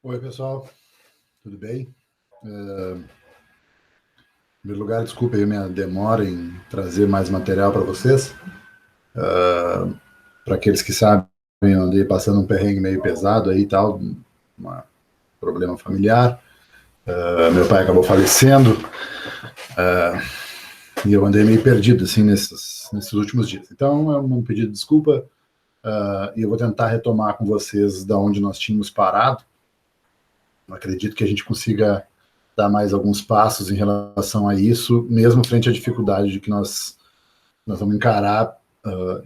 Oi, pessoal, tudo bem? Em primeiro lugar, desculpe aí a minha demora em trazer mais material para vocês. Para aqueles que sabem, eu andei passando um perrengue meio pesado aí e tal, um problema familiar. Meu pai acabou falecendo e eu andei meio perdido assim nesses últimos dias. Então, é um pedido de desculpa e eu vou tentar retomar com vocês da onde nós tínhamos parado. Eu acredito que a gente consiga dar mais alguns passos em relação a isso, mesmo frente à dificuldade de que nós vamos encarar,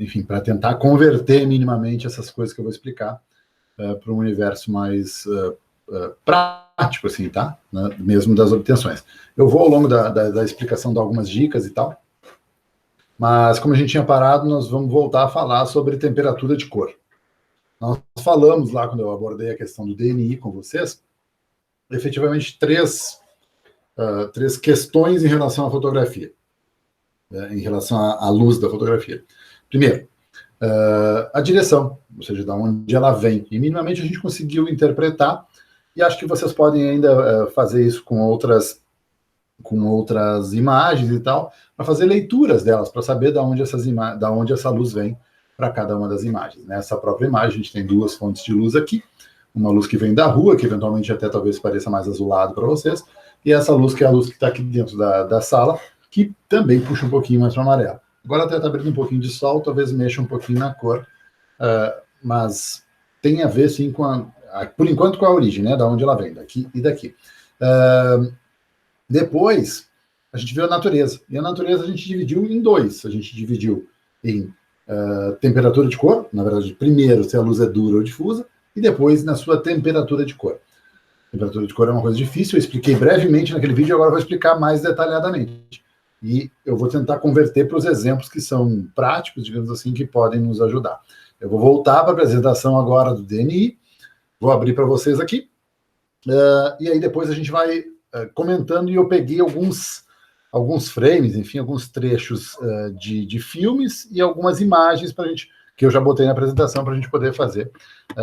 enfim, para tentar converter minimamente essas coisas que eu vou explicar para um universo mais prático, assim, tá? Né? Mesmo das obtenções. Eu vou, ao longo da explicação, dar algumas dicas e tal, mas como a gente tinha parado, nós vamos voltar a falar sobre temperatura de cor. Nós falamos lá, quando eu abordei a questão do DNI com vocês, efetivamente três questões em relação à fotografia, né, em relação à luz da fotografia. Primeiro, a direção, ou seja, da onde ela vem. E minimamente a gente conseguiu interpretar, e acho que vocês podem ainda fazer isso com outras imagens e tal, para fazer leituras delas, para saber da onde essa luz vem para cada uma das imagens. Nessa própria imagem, a gente tem duas fontes de luz aqui, uma luz que vem da rua, que eventualmente até talvez pareça mais azulado para vocês, e essa luz que é a luz que está aqui dentro da sala, que também puxa um pouquinho mais para amarelo. Agora até está abrindo um pouquinho de sol, talvez mexa um pouquinho na cor, mas tem a ver, sim, por enquanto, com a origem, né, da onde ela vem, daqui e daqui. Depois, a gente viu a natureza, e a natureza a gente dividiu em dois. A gente dividiu em temperatura de cor, na verdade, primeiro se a luz é dura ou difusa, e depois na sua temperatura de cor. Temperatura de cor é uma coisa difícil, eu expliquei brevemente naquele vídeo, agora eu vou explicar mais detalhadamente. E eu vou tentar converter para os exemplos que são práticos, digamos assim, que podem nos ajudar. Eu vou voltar para a apresentação agora do DNI, vou abrir para vocês aqui, e aí depois a gente vai comentando, e eu peguei alguns frames, enfim, alguns trechos de filmes e algumas imagens para a gente, que eu já botei na apresentação para a gente poder fazer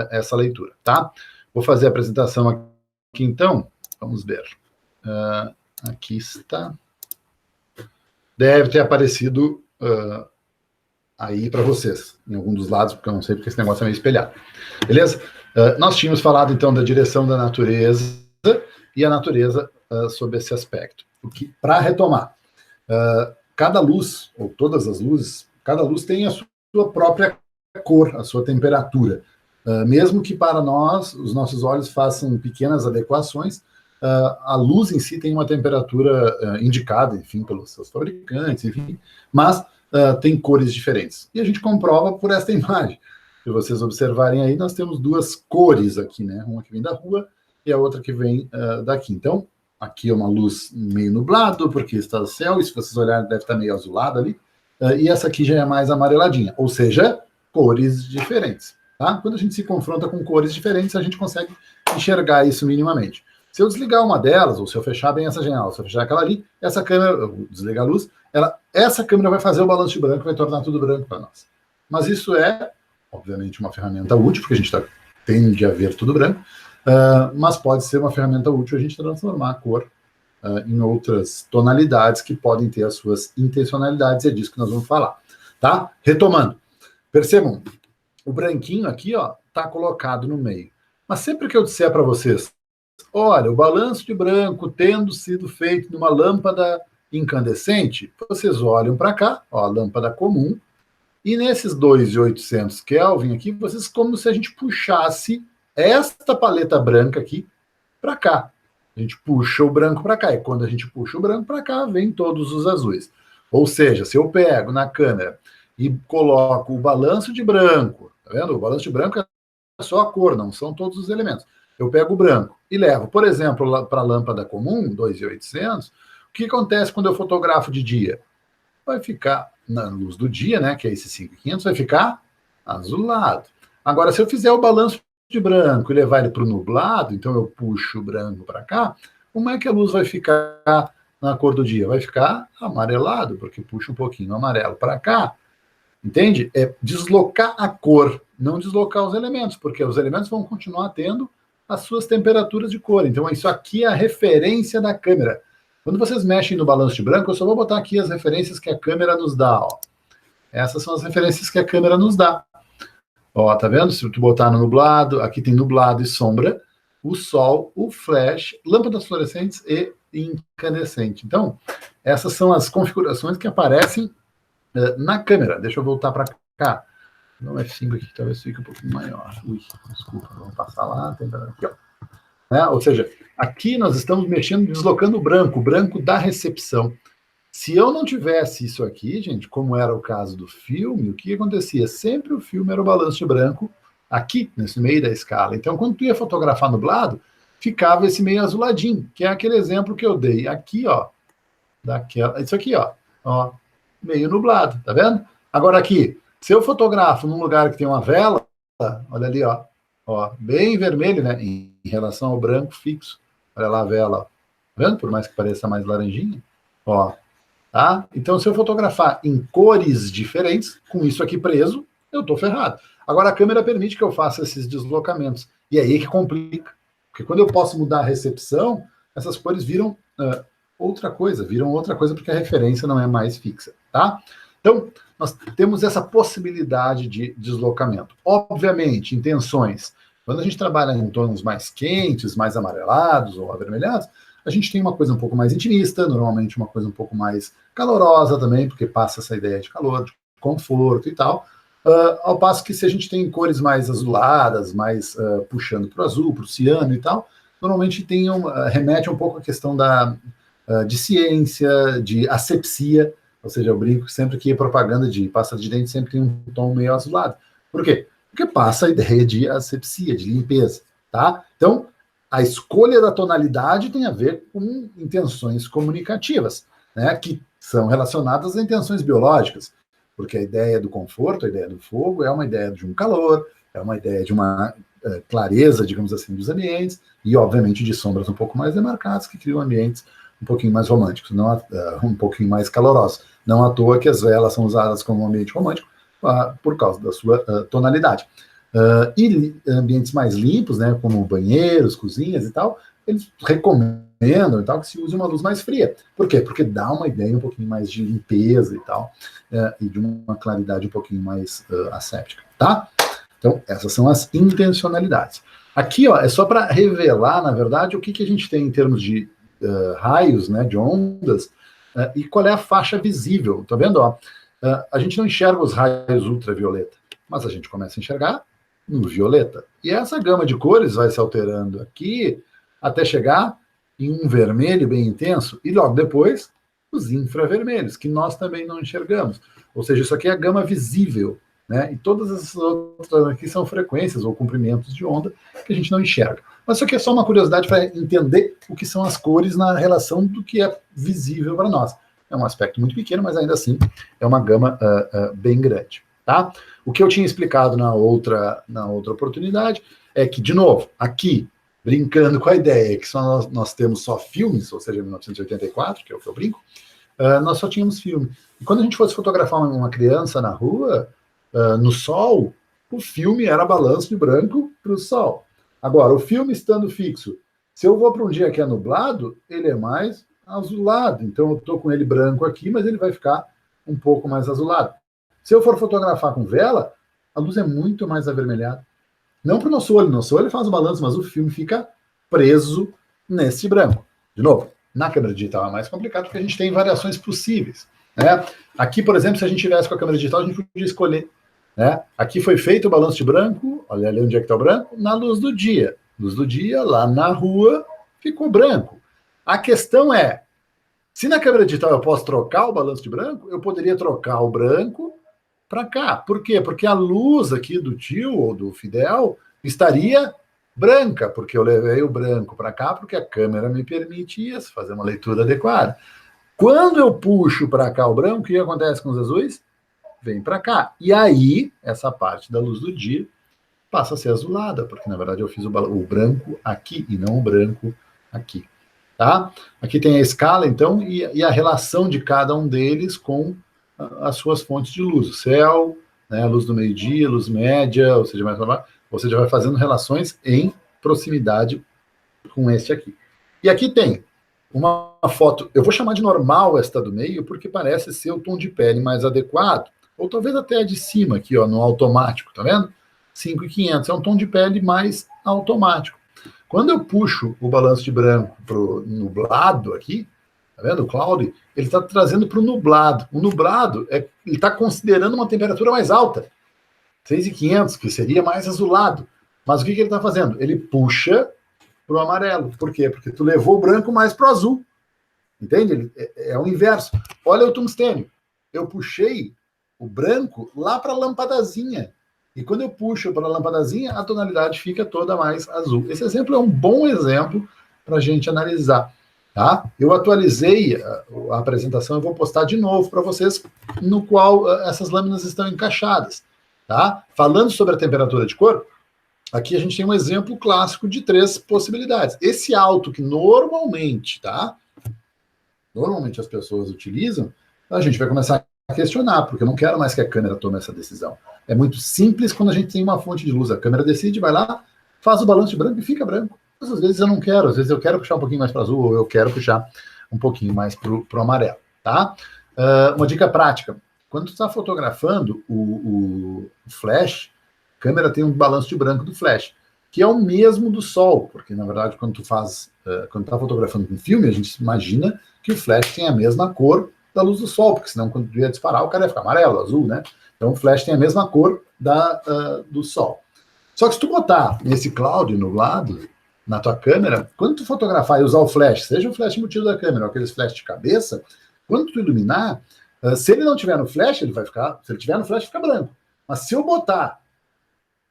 essa leitura, tá? Vou fazer a apresentação aqui então, vamos ver. Aqui está. Deve ter aparecido aí para vocês, em algum dos lados, porque eu não sei porque esse negócio é meio espelhado. Beleza? Nós tínhamos falado então da direção da natureza e a natureza sob esse aspecto. Para retomar, cada luz, ou todas as luzes, cada luz tem a sua própria cor, a sua temperatura. Mesmo que para nós, os nossos olhos façam pequenas adequações, a luz em si tem uma temperatura indicada, enfim, pelos seus fabricantes, enfim, mas tem cores diferentes. E a gente comprova por esta imagem. Se vocês observarem aí, nós temos duas cores aqui, né? Uma que vem da rua e a outra que vem daqui. Então, aqui é uma luz meio nublado, porque está no céu, e se vocês olharem, deve estar meio azulado ali. E essa aqui já é mais amareladinha, ou seja, cores diferentes. Tá? Quando a gente se confronta com cores diferentes, a gente consegue enxergar isso minimamente. Se eu desligar uma delas, ou se eu fechar bem essa janela, se eu fechar aquela ali, essa câmera, eu desligar a luz, essa câmera vai fazer o balanço de branco, vai tornar tudo branco para nós. Mas isso é, obviamente, uma ferramenta útil, porque a gente tende a ver tudo branco, mas pode ser uma ferramenta útil a gente transformar a cor em outras tonalidades que podem ter as suas intencionalidades, e é disso que nós vamos falar. Tá? Retomando. Percebam, o branquinho aqui, ó, está colocado no meio. Mas sempre que eu disser para vocês, olha, o balanço de branco tendo sido feito numa lâmpada incandescente, vocês olham para cá, ó, a lâmpada comum, e nesses 2.800 Kelvin aqui, vocês como se a gente puxasse esta paleta branca aqui para cá. A gente puxa o branco para cá, e quando a gente puxa o branco para cá, vem todos os azuis. Ou seja, se eu pego na câmera e coloco o balanço de branco, tá vendo? O balanço de branco é só a cor, não são todos os elementos. Eu pego o branco e levo, por exemplo, para a lâmpada comum, 2.800, o que acontece quando eu fotografo de dia? Vai ficar, na luz do dia, né, que é esse 5.500, vai ficar azulado. Agora, se eu fizer o balanço de branco e levar ele para o nublado, então eu puxo o branco para cá, como é que a luz vai ficar na cor do dia? Vai ficar amarelado, porque puxa um pouquinho o amarelo para cá. Entende? É deslocar a cor, não deslocar os elementos, porque os elementos vão continuar tendo as suas temperaturas de cor. Então, isso aqui é a referência da câmera. Quando vocês mexem no balanço de branco, eu só vou botar aqui as referências que a câmera nos dá. Ó. Essas são as referências que a câmera nos dá. Ó, tá vendo? Se tu botar no nublado, aqui tem nublado e sombra, o sol, o flash, lâmpadas fluorescentes e incandescente. Então, essas são as configurações que aparecem na câmera. Deixa eu voltar para cá. Não é F5 aqui, talvez fique um pouquinho maior. Ui, desculpa, vamos passar lá. Aqui, ó. Ou seja, aqui nós estamos mexendo, deslocando o branco da recepção. Se eu não tivesse isso aqui, gente, como era o caso do filme, o que acontecia? Sempre o filme era o balanço de branco aqui, nesse meio da escala. Então, quando tu ia fotografar nublado, ficava esse meio azuladinho, que é aquele exemplo que eu dei aqui, ó, isso aqui, ó, meio nublado, tá vendo? Agora aqui, se eu fotografo num lugar que tem uma vela, olha ali, ó, bem vermelho, né, em relação ao branco fixo. Olha lá a vela, ó. Tá vendo? Por mais que pareça mais laranjinha, ó. Tá? Então, se eu fotografar em cores diferentes, com isso aqui preso, eu estou ferrado. Agora, a câmera permite que eu faça esses deslocamentos. E é aí que complica. Porque quando eu posso mudar a recepção, essas cores viram outra coisa, porque a referência não é mais fixa. Tá? Então, nós temos essa possibilidade de deslocamento. Obviamente, intenções. Quando a gente trabalha em tons mais quentes, mais amarelados ou avermelhados, a gente tem uma coisa um pouco mais intimista, normalmente uma coisa um pouco mais calorosa também, porque passa essa ideia de calor, de conforto e tal, ao passo que se a gente tem cores mais azuladas, mais puxando para o azul, para o ciano e tal, normalmente remete um pouco à questão de ciência, de asepsia, ou seja, eu brinco sempre que propaganda de pasta de dente sempre tem um tom meio azulado. Por quê? Porque passa a ideia de asepsia, de limpeza, tá? Então, a escolha da tonalidade tem a ver com intenções comunicativas, né, que são relacionadas a intenções biológicas, porque a ideia do conforto, a ideia do fogo, é uma ideia de um calor, é uma ideia de uma clareza, digamos assim, dos ambientes, e, obviamente, de sombras um pouco mais demarcadas, que criam ambientes um pouquinho mais românticos, não, um pouquinho mais calorosos. Não à toa que as velas são usadas como um ambiente romântico, por causa da sua tonalidade. E ambientes mais limpos, né, como banheiros, cozinhas e tal, eles recomendam e tal, que se use uma luz mais fria. Por quê? Porque dá uma ideia um pouquinho mais de limpeza e tal, e de uma claridade um pouquinho mais asséptica, tá? Então, essas são as intencionalidades. Aqui, ó, é só para revelar, na verdade, o que a gente tem em termos de raios, né, de ondas, e qual é a faixa visível. Tá vendo? Ó? A gente não enxerga os raios ultravioleta, mas a gente começa a enxergar no violeta. E essa gama de cores vai se alterando aqui até chegar em um vermelho bem intenso e logo depois os infravermelhos, que nós também não enxergamos. Ou seja, isso aqui é a gama visível, né? E todas essas outras aqui são frequências ou comprimentos de onda que a gente não enxerga. Mas isso aqui é só uma curiosidade para entender o que são as cores na relação do que é visível para nós. É um aspecto muito pequeno, mas ainda assim é uma gama bem grande. Tá? O que eu tinha explicado na outra oportunidade é que, de novo, aqui, brincando com a ideia que nós temos só filmes, ou seja, 1984, que é o que eu brinco, nós só tínhamos filme. E quando a gente fosse fotografar uma criança na rua, no sol, o filme era balanço de branco para o sol. Agora, o filme estando fixo, se eu vou para um dia que é nublado, ele é mais azulado. Então, eu estou com ele branco aqui, mas ele vai ficar um pouco mais azulado. Se eu for fotografar com vela, a luz é muito mais avermelhada. Não para o nosso olho faz o balanço, mas o filme fica preso nesse branco. De novo, na câmera digital é mais complicado porque a gente tem variações possíveis. Né? Aqui, por exemplo, se a gente tivesse com a câmera digital, a gente podia escolher. Né? Aqui foi feito o balanço de branco, olha ali onde é que está o branco, na luz do dia. Luz do dia, lá na rua, ficou branco. A questão é, se na câmera digital eu posso trocar o balanço de branco, eu poderia trocar o branco para cá. Por quê? Porque a luz aqui do tio ou do Fidel estaria branca, porque eu levei o branco para cá, porque a câmera me permite isso, fazer uma leitura adequada. Quando eu puxo para cá o branco, o que acontece com os azuis? Vem para cá. E aí, essa parte da luz do dia passa a ser azulada, porque na verdade eu fiz o branco aqui e não o branco aqui. Tá? Aqui tem a escala, então, e a relação de cada um deles com as suas fontes de luz. O céu, né, a luz do meio-dia, luz média, ou seja, vai fazendo relações em proximidade com este aqui. E aqui tem uma foto, eu vou chamar de normal esta do meio, porque parece ser o tom de pele mais adequado, ou talvez até a de cima aqui, ó, no automático, tá vendo? 5.500, é um tom de pele mais automático. Quando eu puxo o balanço de branco para o nublado aqui, tá vendo? O cloud, ele está trazendo para o nublado. O nublado, ele está considerando uma temperatura mais alta, 6.500, que seria mais azulado. Mas o que ele está fazendo? Ele puxa para o amarelo. Por quê? Porque tu levou o branco mais para o azul. Entende? É o inverso. Olha o tungstênio. Eu puxei o branco lá para a lampadazinha. E quando eu puxo para a lampadazinha, a tonalidade fica toda mais azul. Esse exemplo é um bom exemplo para a gente analisar. Tá? Eu atualizei a apresentação, eu vou postar de novo para vocês, no qual essas lâminas estão encaixadas. Tá? Falando sobre a temperatura de cor, aqui a gente tem um exemplo clássico de 3 possibilidades. Esse alto que normalmente, tá? Normalmente as pessoas utilizam, a gente vai começar a questionar, porque eu não quero mais que a câmera tome essa decisão. É muito simples quando a gente tem uma fonte de luz. A câmera decide, vai lá, faz o balanço de branco e fica branco. Mas às vezes eu não quero, às vezes eu quero puxar um pouquinho mais para azul, ou eu quero puxar um pouquinho mais para o amarelo. Tá? Uma dica prática. Quando tu está fotografando o flash, a câmera tem um balanço de branco do flash, que é o mesmo do sol, porque na verdade quando tu está fotografando com filme, a gente imagina que o flash tem a mesma cor da luz do sol, porque senão quando tu ia disparar o cara ia ficar amarelo, azul, né? Então o flash tem a mesma cor do sol. Só que se tu botar nesse cloud nublado na tua câmera, quando tu fotografar e usar o flash, seja o flash embutido da câmera ou aqueles flash de cabeça, quando tu iluminar, se ele não tiver no flash, ele vai ficar, se ele tiver no flash, fica branco. Mas se eu botar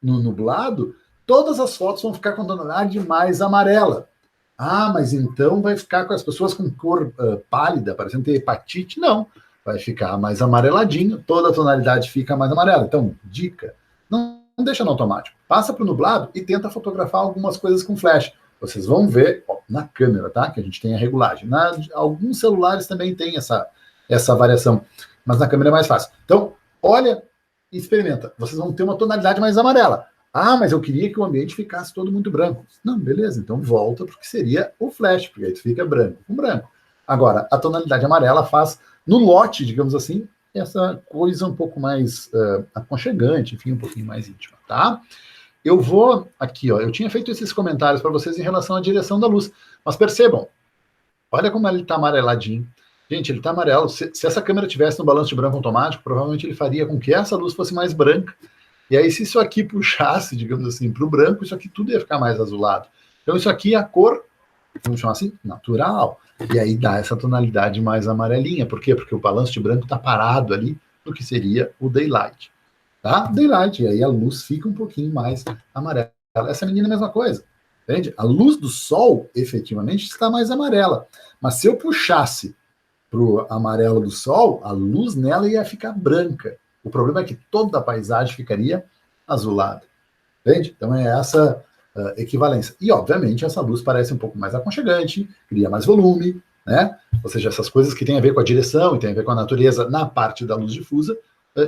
no nublado, todas as fotos vão ficar com tonalidade mais amarela. Ah, mas então vai ficar com as pessoas com cor pálida, parecendo ter hepatite? Não, vai ficar mais amareladinho, toda a tonalidade fica mais amarela. Então, dica, não deixa no automático. Passa para o nublado e tenta fotografar algumas coisas com flash. Vocês vão ver na câmera, tá? Que a gente tem a regulagem. Alguns celulares também tem essa variação, mas na câmera é mais fácil. Então, olha e experimenta. Vocês vão ter uma tonalidade mais amarela. Ah, mas eu queria que o ambiente ficasse todo muito branco. Não, beleza, então volta porque seria o flash, porque aí fica branco com branco. Agora, a tonalidade amarela faz, no lote, digamos assim, essa coisa um pouco mais aconchegante, enfim, um pouquinho mais íntima, tá? Eu vou aqui, ó, eu tinha feito esses comentários para vocês em relação à direção da luz, mas percebam, olha como ele está amareladinho. Gente, ele está amarelo. Se essa câmera tivesse no balanço de branco automático, provavelmente ele faria com que essa luz fosse mais branca. E aí, se isso aqui puxasse, digamos assim, para o branco, isso aqui tudo ia ficar mais azulado. Então, isso aqui é a cor, vamos chamar assim, natural. E aí dá essa tonalidade mais amarelinha. Por quê? Porque o balanço de branco está parado ali no que seria o daylight. Tá? Daylight. E aí a luz fica um pouquinho mais amarela. Essa menina é a mesma coisa. Entende? A luz do sol, efetivamente, está mais amarela. Mas se eu puxasse para o amarelo do sol, a luz nela ia ficar branca. O problema é que toda a paisagem ficaria azulada. Entende? Então é essa equivalência. E, obviamente, essa luz parece um pouco mais aconchegante, cria mais volume, né? Ou seja, essas coisas que têm a ver com a direção e têm a ver com a natureza na parte da luz difusa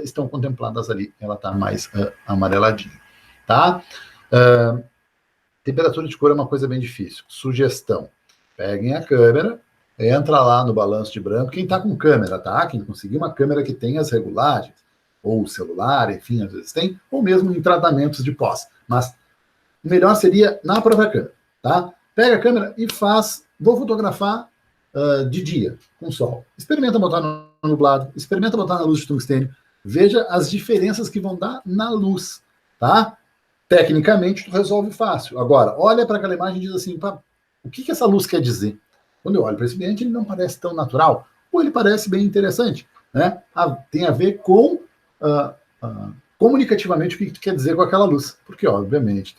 estão contempladas ali. Ela está mais amareladinha. Tá? Temperatura de cor é uma coisa bem difícil. Sugestão. Peguem a câmera, entra lá no balanço de branco. Quem está com câmera, tá? Quem conseguir uma câmera que tem as regulagens, ou celular, enfim, às vezes tem, ou mesmo em tratamentos de pós. Mas o melhor seria na própria câmera, tá? Pega a câmera e vou fotografar de dia, com sol. Experimenta botar no nublado, experimenta botar na luz de tungstênio, veja as diferenças que vão dar na luz, tá? Tecnicamente, tu resolve fácil. Agora, olha para aquela imagem e diz assim, o que essa luz quer dizer? Quando eu olho para esse ambiente, ele não parece tão natural, ou ele parece bem interessante, né? Tem a ver com comunicativamente o que quer dizer com aquela luz, porque obviamente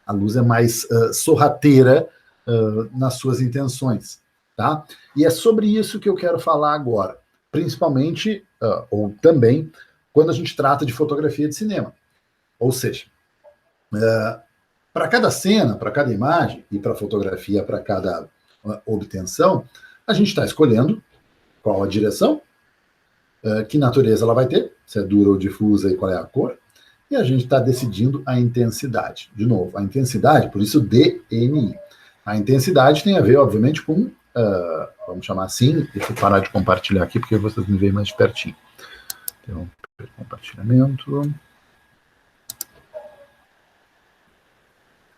a luz é mais sorrateira nas suas intenções, tá? E é sobre isso que eu quero falar agora, principalmente ou também quando a gente trata de fotografia de cinema, ou seja, para cada cena, para cada imagem e para fotografia, para cada obtenção, a gente está escolhendo qual a direção, que natureza ela vai ter, se é dura ou difusa e qual é a cor. e a gente está decidindo a intensidade. De novo, a intensidade, por isso DNI. A intensidade tem a ver, obviamente, com, vamos chamar assim, deixa eu parar de compartilhar aqui, porque vocês me veem mais de pertinho. Então, compartilhamento.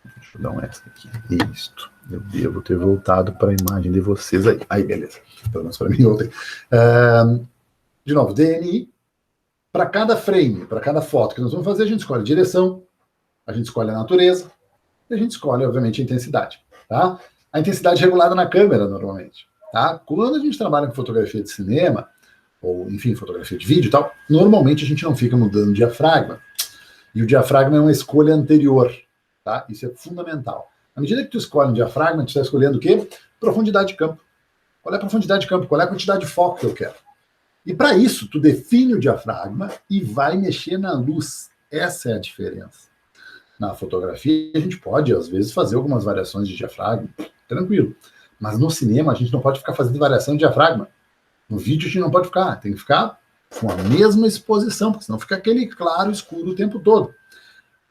Deixa eu dar um extra aqui. Isto. Eu devo ter voltado para a imagem de vocês aí. Aí, beleza. Pelo menos para mim, voltei. De novo, DNI. Para cada frame, para cada foto que nós vamos fazer, a gente escolhe a direção, a gente escolhe a natureza, e a gente escolhe, obviamente, a intensidade. Tá? A intensidade regulada na câmera, normalmente. Tá? Quando a gente trabalha com fotografia de cinema, ou, enfim, fotografia de vídeo e tal, normalmente a gente não fica mudando o diafragma. E o diafragma é uma escolha anterior. Tá? Isso é fundamental. À medida que tu escolhe um diafragma, tu está escolhendo o quê? Profundidade de campo. Qual é a profundidade de campo? Qual é a quantidade de foco que eu quero? E para isso, tu define o diafragma e vai mexer na luz. Essa é a diferença. Na fotografia, a gente pode, às vezes, fazer algumas variações de diafragma, tranquilo. Mas no cinema, a gente não pode ficar fazendo variação de diafragma. No vídeo, a gente não pode ficar. Tem que ficar com a mesma exposição, porque senão fica aquele claro escuro o tempo todo.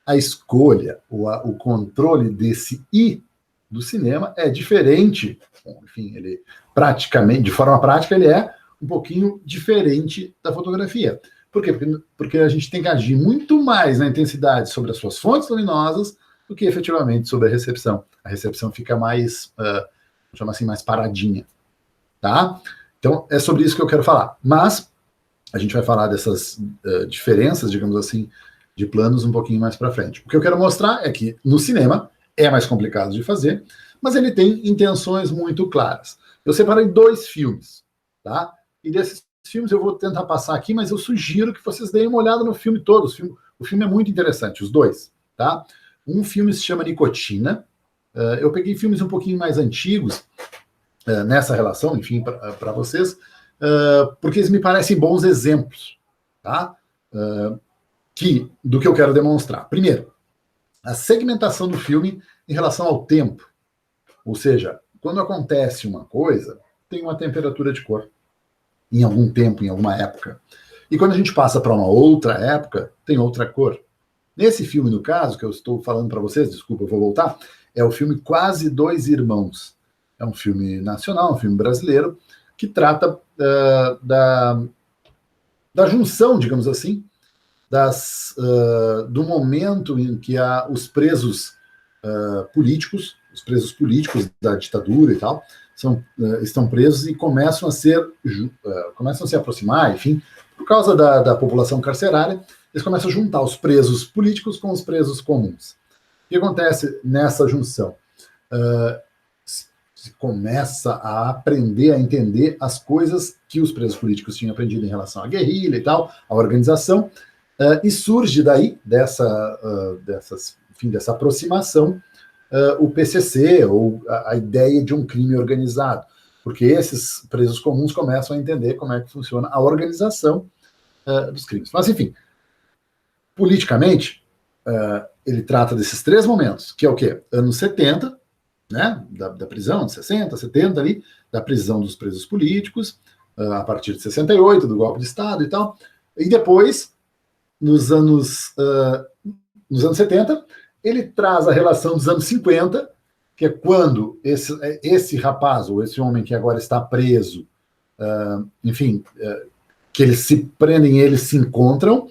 A escolha, o controle desse I do cinema é diferente. Bom, enfim, ele praticamente, de forma prática, ele é um pouquinho diferente da fotografia. Por quê? Porque a gente tem que agir muito mais na intensidade sobre as suas fontes luminosas do que efetivamente sobre a recepção. A recepção fica mais, vamos chamar assim, mais paradinha. Tá? Então, é sobre isso que eu quero falar. Mas a gente vai falar dessas diferenças, digamos assim, de planos um pouquinho mais para frente. O que eu quero mostrar é que no cinema é mais complicado de fazer, mas ele tem intenções muito claras. Eu separei 2 filmes, tá? E desses filmes eu vou tentar passar aqui, mas eu sugiro que vocês deem uma olhada no filme todo. O filme é muito interessante, os 2, tá? Um filme se chama Nicotina. Eu peguei filmes um pouquinho mais antigos nessa relação, enfim, para vocês, porque eles me parecem bons exemplos, tá? Do que eu quero demonstrar. Primeiro, a segmentação do filme em relação ao tempo. Ou seja, quando acontece uma coisa, tem uma temperatura de cor. Em algum tempo, em alguma época. E quando a gente passa para uma outra época, tem outra cor. Nesse filme, no caso, que eu estou falando para vocês, desculpa, eu vou voltar, é o filme Quase Dois Irmãos. É um filme nacional, um filme brasileiro, que trata da junção, digamos assim, do momento em que os presos políticos, os presos políticos da ditadura e tal, estão presos e começam a se aproximar, enfim, por causa da população carcerária, eles começam a juntar os presos políticos com os presos comuns. O que acontece nessa junção? Se começa a aprender, a entender as coisas que os presos políticos tinham aprendido em relação à guerrilha e tal, à organização, e surge daí, dessa aproximação, o PCC, ou a ideia de um crime organizado, porque esses presos comuns começam a entender como é que funciona a organização dos crimes. Mas, enfim, politicamente, ele trata desses 3 momentos, que é o quê? Anos 70, né, da prisão, de 60, 70 ali, da prisão dos presos políticos, a partir de 68, do golpe de Estado e tal, e depois, nos anos 70, ele traz a relação dos anos 50, que é quando esse rapaz, ou esse homem que agora está preso, enfim, que eles se prendem e eles se encontram.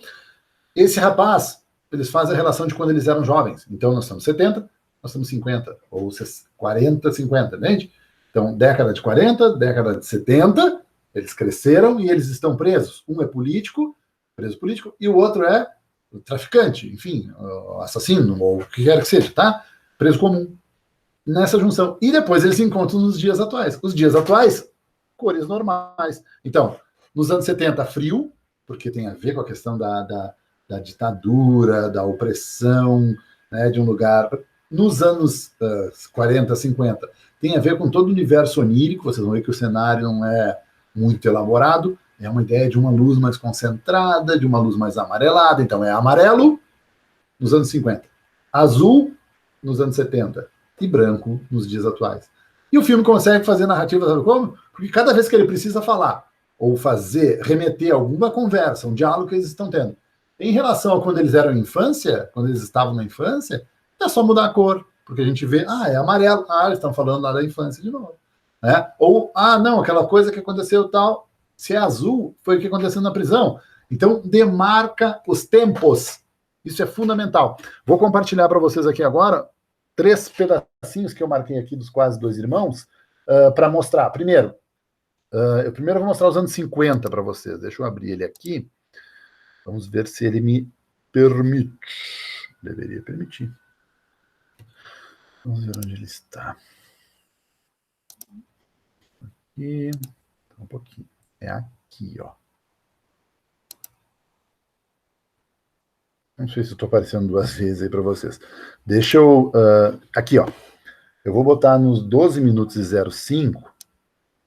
Esse rapaz, eles fazem a relação de quando eles eram jovens. Então, nós estamos 70, nós estamos 50, ou 40, 50, entende? Então, década de 40, década de 70, eles cresceram e eles estão presos. Um é político, preso político, e o outro é o traficante, enfim, o assassino, ou o que quer que seja, tá? Preso comum. Nessa junção. E depois eles se encontram nos dias atuais. Os dias atuais, cores normais. Então, nos anos 70, frio, porque tem a ver com a questão da ditadura, da opressão, né, de um lugar. Nos anos 40, 50, tem a ver com todo o universo onírico. Vocês vão ver que o cenário não é muito elaborado. É uma ideia de uma luz mais concentrada, de uma luz mais amarelada. Então, é amarelo nos anos 50, azul nos anos 70 e branco nos dias atuais. E o filme consegue fazer narrativa, sabe como? Porque cada vez que ele precisa falar ou remeter alguma conversa, um diálogo que eles estão tendo, Em relação a quando eles eram infância, quando eles estavam na infância, é só mudar a cor, porque a gente vê, é amarelo, eles estão falando lá da infância de novo. Né? Ou, não, aquela coisa que aconteceu tal, se é azul, foi o que aconteceu na prisão. Então, demarca os tempos. Isso é fundamental. Vou compartilhar para vocês aqui agora 3 pedacinhos que eu marquei aqui dos Quase Dois Irmãos, para mostrar. Primeiro, eu primeiro vou mostrar os anos 50 para vocês. Deixa eu abrir ele aqui. Vamos ver se ele me permite. Deveria permitir. Vamos ver onde ele está. Aqui. Um pouquinho. É aqui, ó. Não sei se eu estou aparecendo 2 vezes aí para vocês. Deixa eu... aqui, ó. Eu vou botar nos 12 minutos e 05,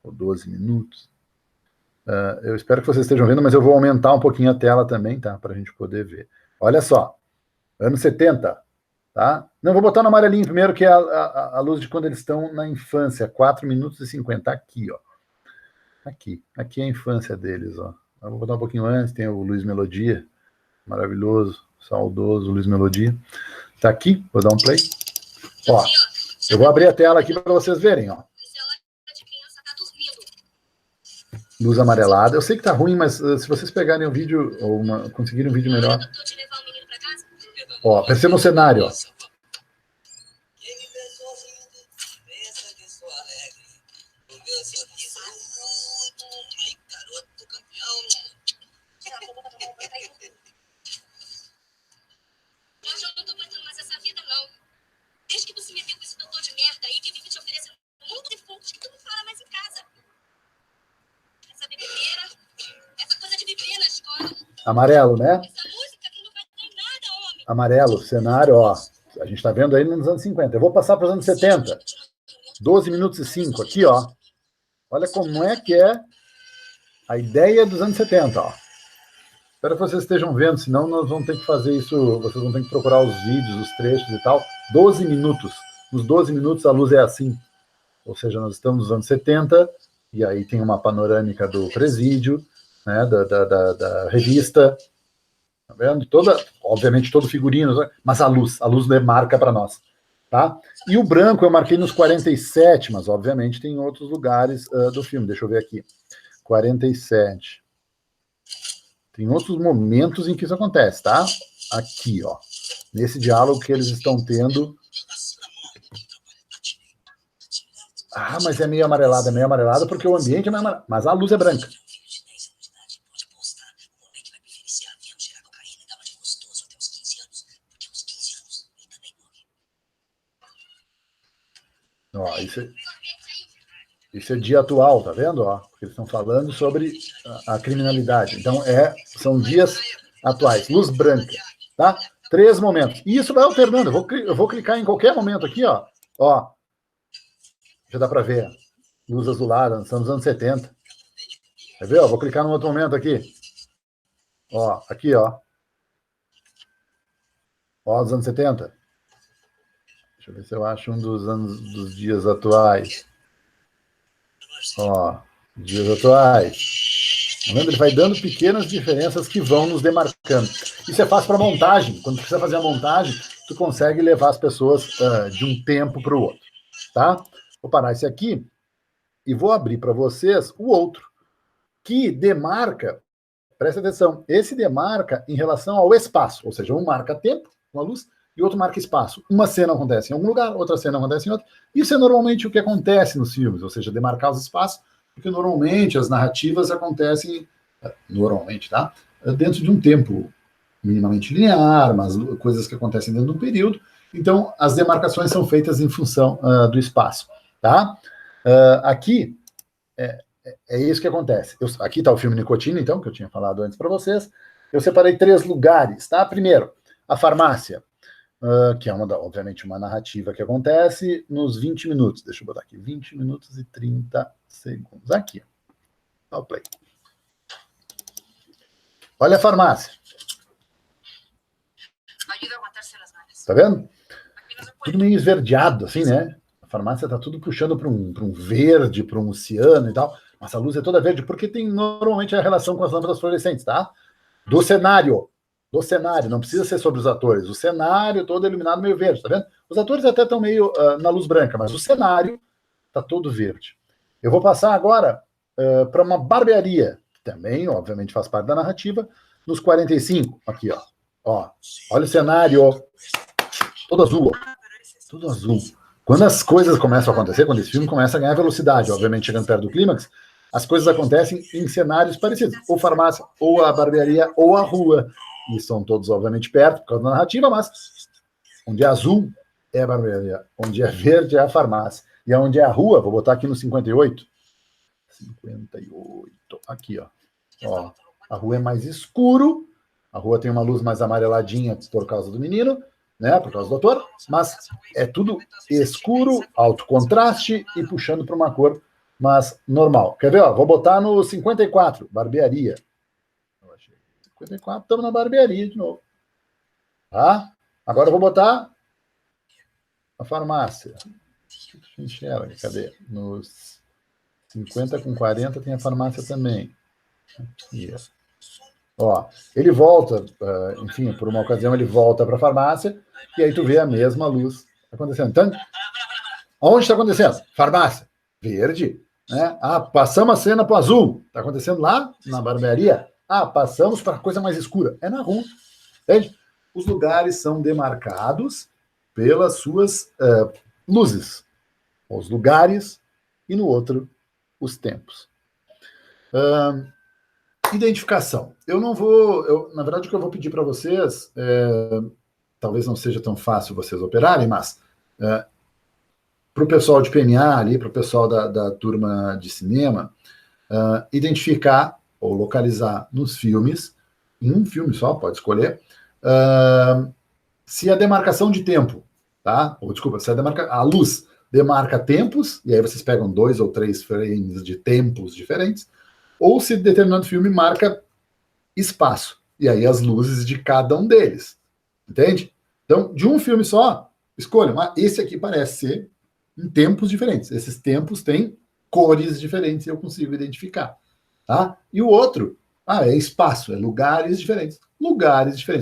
ou 12 minutos. Eu espero que vocês estejam vendo, mas eu vou aumentar um pouquinho a tela também, tá? Para a gente poder ver. Olha só. Anos 70, tá? Não, vou botar no amarelinho primeiro, que é a luz de quando eles estão na infância. 4 minutos e 50. Aqui, ó. Aqui é a infância deles, ó. Eu vou botar um pouquinho antes, tem o Luiz Melodia. Maravilhoso, saudoso Luiz Melodia. Tá aqui, vou dar um play. Ó, eu vou abrir a tela aqui para vocês verem, ó. Luz amarelada. Eu sei que tá ruim, mas se vocês pegarem um vídeo, ou conseguirem um vídeo melhor. Ó, perceba o cenário, ó. Amarelo, né? Amarelo, cenário, ó. A gente tá vendo aí nos anos 50. Eu vou passar para os anos 70. 12 minutos e 5, aqui, ó. Olha como é que é a ideia dos anos 70, ó. Espero que vocês estejam vendo, senão nós vamos ter que fazer isso, vocês vão ter que procurar os vídeos, os trechos e tal. 12 minutos. Nos 12 minutos a luz é assim. Ou seja, nós estamos nos anos 70, e aí tem uma panorâmica do presídio, né, da revista, tá vendo? Obviamente todo figurino, mas a luz marca para nós, tá? E o branco eu marquei nos 47, mas obviamente tem outros lugares do filme, deixa eu ver aqui, 47. Tem outros momentos em que isso acontece, tá? Aqui, ó, nesse diálogo que eles estão tendo. Mas é meio amarelado porque o ambiente é meio amarelado, mas a luz é branca. Ó, isso é dia atual, tá vendo? Ó, porque eles estão falando sobre a criminalidade. Então, são dias atuais. Luz branca, tá? 3 momentos. E isso vai alternando. Eu vou clicar em qualquer momento aqui, ó. Ó, já dá para ver. Luz azulada, estamos nos anos 70. Quer ver? Ó, vou clicar num outro momento aqui. Ó, aqui, ó. Ó, dos anos 70. Deixa eu ver se eu acho um dos dias atuais. Ó, dias atuais. Tá vendo? Ele vai dando pequenas diferenças que vão nos demarcando. Isso é fácil para montagem. Quando tu precisa fazer a montagem, tu consegue levar as pessoas de um tempo para o outro. Tá? Vou parar esse aqui e vou abrir para vocês o outro, que demarca, presta atenção, esse demarca em relação ao espaço, ou seja, um marca tempo, com a luz, e outro marca espaço. Uma cena acontece em algum lugar, outra cena acontece em outro. Isso é normalmente o que acontece nos filmes, ou seja, demarcar os espaços, porque normalmente as narrativas acontecem, normalmente, tá? Dentro de um tempo minimamente linear, mas coisas que acontecem dentro de um período. Então, as demarcações são feitas em função do espaço, tá? Aqui, é isso que acontece. Aqui está o filme Nicotina, então, que eu tinha falado antes para vocês. Eu separei 3 lugares, tá? Primeiro, a farmácia, que é obviamente uma narrativa que acontece nos 20 minutos. Deixa eu botar aqui, 20 minutos e 30 segundos. Aqui, ó. Dá o play. Olha a farmácia. Tá vendo? Tudo meio esverdeado, assim, né? A farmácia tá tudo puxando para um verde, para um oceano e tal. Mas a luz é toda verde, porque tem normalmente a relação com as lâmpadas fluorescentes, tá? Do cenário. do cenário, não precisa ser sobre os atores. O cenário todo é iluminado meio verde, tá vendo? Os atores até estão meio na luz branca, mas o cenário está todo verde. Eu vou passar agora para uma barbearia, que também, obviamente, faz parte da narrativa, nos 45, aqui, ó. Olha o cenário, todo azul, ó. Tudo azul. Quando as coisas começam a acontecer, quando esse filme começa a ganhar velocidade, obviamente chegando perto do clímax, as coisas acontecem em cenários parecidos, ou farmácia, ou a barbearia, ou a rua, e são todos, obviamente, perto, por causa da narrativa, mas onde é azul é a barbearia, onde é verde é a farmácia, e onde é a rua, vou botar aqui no 58, aqui, ó, a rua é mais escuro, a rua tem uma luz mais amareladinha por causa do menino, né, por causa do ator, mas é tudo escuro, alto contraste e puxando para uma cor mais normal. Quer ver? Ó, vou botar no 54, barbearia. 54, estamos na barbearia de novo. Tá? Agora eu vou botar a farmácia. Enxerga, cadê? Nos 50 com 40 tem a farmácia também. Aqui, ó, ele volta, enfim, por uma ocasião ele volta para a farmácia e aí tu vê a mesma luz acontecendo. Então, onde está acontecendo? Farmácia, verde, né? Ah, passamos a cena para o azul. Está acontecendo lá na barbearia. Ah, passamos para a coisa mais escura. É na rua, entende? Os lugares são demarcados pelas suas luzes. Os lugares e no outro, os tempos. Identificação. Eu não vou... na verdade, o que eu vou pedir para vocês, talvez não seja tão fácil vocês operarem, mas para o pessoal de PNA ali, para o pessoal da turma de cinema, identificar ou localizar nos filmes, em um filme só, pode escolher, se a demarcação de tempo, tá? Ou desculpa, se a luz demarca tempos, e aí vocês pegam 2 ou 3 frames de tempos diferentes, ou se determinado filme marca espaço, e aí as luzes de cada um deles, entende? Então, de um filme só, escolham, esse aqui parece ser em tempos diferentes, esses tempos têm cores diferentes e eu consigo identificar, tá? E o outro, é espaço, é lugares diferentes,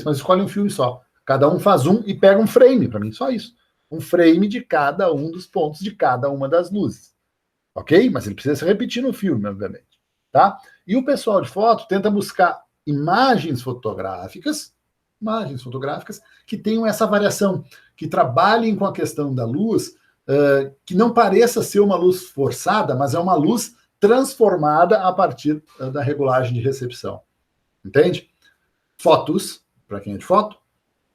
mas escolhe um filme só, cada um faz um e pega um frame, para mim, só isso, um frame de cada um dos pontos de cada uma das luzes, ok? Mas ele precisa se repetir no filme, obviamente. Tá? E o pessoal de foto tenta buscar imagens fotográficas que tenham essa variação, que trabalhem com a questão da luz, que não pareça ser uma luz forçada, mas é uma luz transformada a partir da regulagem de recepção. Entende? Fotos, para quem é de foto,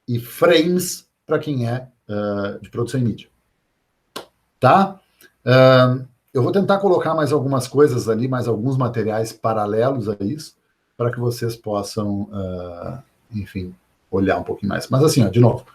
e frames, para quem é de produção em mídia. Tá? Eu vou tentar colocar mais algumas coisas ali, mais alguns materiais paralelos a isso, para que vocês possam, enfim, olhar um pouquinho mais. Mas assim, de novo,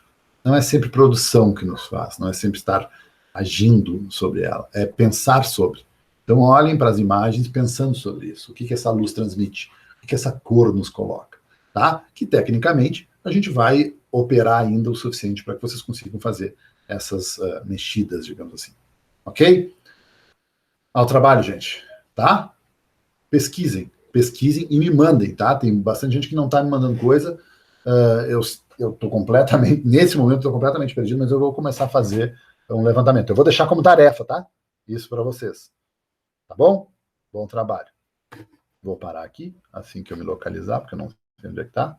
não é sempre produção que nos faz, não é sempre estar agindo sobre ela, é pensar sobre. Então olhem para as imagens pensando sobre isso, o que essa luz transmite, o que essa cor nos coloca, tá? Que tecnicamente a gente vai operar ainda o suficiente para que vocês consigam fazer essas mexidas, digamos assim. Ok? Ao trabalho, gente, tá? Pesquisem e me mandem, tá? Tem bastante gente que não tá me mandando coisa. Eu tô completamente, nesse momento, tô completamente perdido, mas eu vou começar a fazer um levantamento. Eu vou deixar como tarefa, tá? Isso para vocês. Tá bom? Bom trabalho. Vou parar aqui, assim que eu me localizar, porque eu não sei onde é que tá.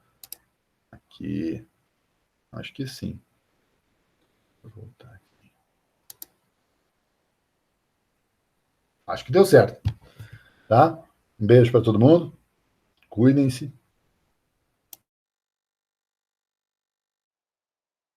Aqui. Acho que sim. Vou voltar aqui. Acho que deu certo. Tá? Um beijo para todo mundo. Cuidem-se.